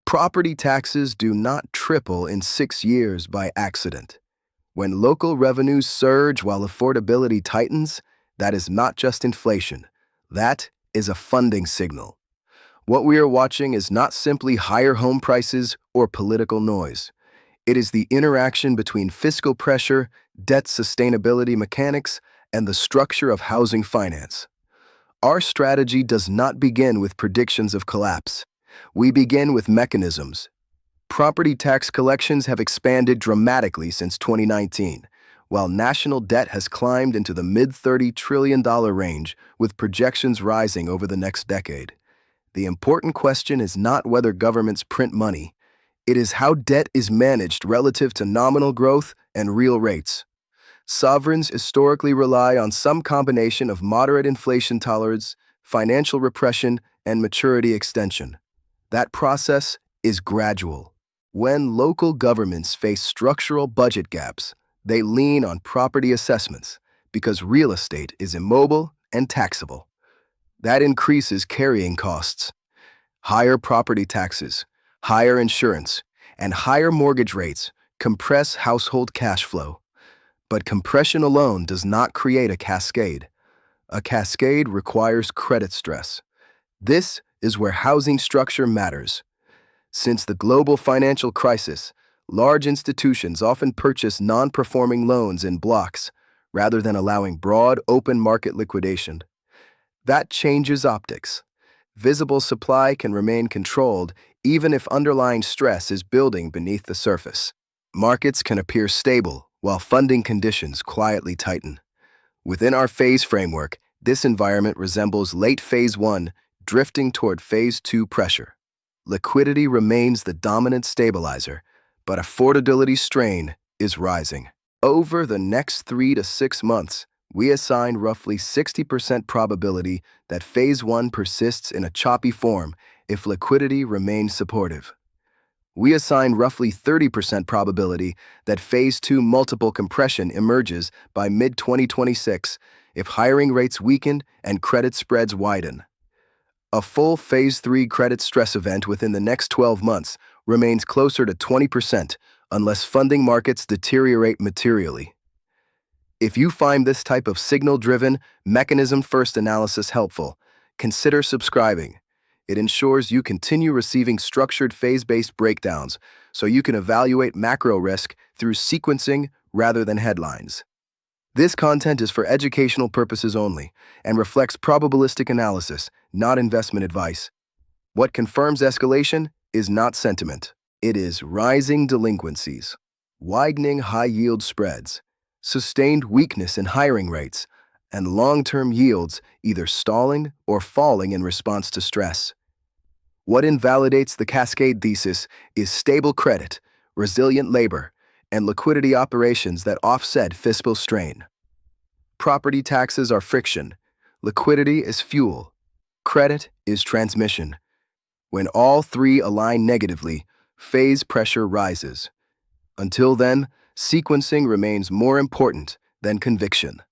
Property taxes do not triple in 6 years by accident. When local revenues surge while affordability tightens, that is not just inflation. That is a funding signal. What we are watching is not simply higher home prices or political noise. It is the interaction between fiscal pressure, debt sustainability mechanics, and the structure of housing finance. Our strategy does not begin with predictions of collapse. We begin with mechanisms. Property tax collections have expanded dramatically since 2019, while national debt has climbed into the mid-$30 trillion range, with projections rising over the next decade. The important question is not whether governments print money. It is how debt is managed relative to nominal growth and real rates. Sovereigns historically rely on some combination of moderate inflation tolerance, financial repression, and maturity extension. That process is gradual. When local governments face structural budget gaps, they lean on property assessments because real estate is immobile and taxable. That increases carrying costs. Higher property taxes, higher insurance, and higher mortgage rates compress household cash flow. But compression alone does not create a cascade. A cascade requires credit stress. This is where housing structure matters. Since the global financial crisis, large institutions often purchase non-performing loans in blocks rather than allowing broad, open market liquidation. That changes optics. Visible supply can remain controlled even if underlying stress is building beneath the surface. Markets can appear stable while funding conditions quietly tighten. Within our phase framework, this environment resembles late phase 1 drifting toward phase 2 pressure. Liquidity remains the dominant stabilizer, but affordability strain is rising. Over the next 3 to 6 months, we assign roughly 60% probability that phase 1 persists in a choppy form if liquidity remains supportive. We assign roughly 30% probability that phase 2 multiple compression emerges by mid-2026 if hiring rates weaken and credit spreads widen. A full phase 3 credit stress event within the next 12 months remains closer to 20% unless funding markets deteriorate materially. If you find this type of signal-driven, mechanism-first analysis helpful, consider subscribing. It ensures you continue receiving structured phase-based breakdowns so you can evaluate macro risk through sequencing rather than headlines. This content is for educational purposes only and reflects probabilistic analysis, not investment advice. What confirms escalation is not sentiment. It is rising delinquencies, widening high-yield spreads, sustained weakness in hiring rates, and long-term yields either stalling or falling in response to stress. What invalidates the cascade thesis is stable credit, resilient labor, and liquidity operations that offset fiscal strain. Property taxes are friction, liquidity is fuel, credit is transmission. When all three align negatively, phase pressure rises. Until then, sequencing remains more important than conviction.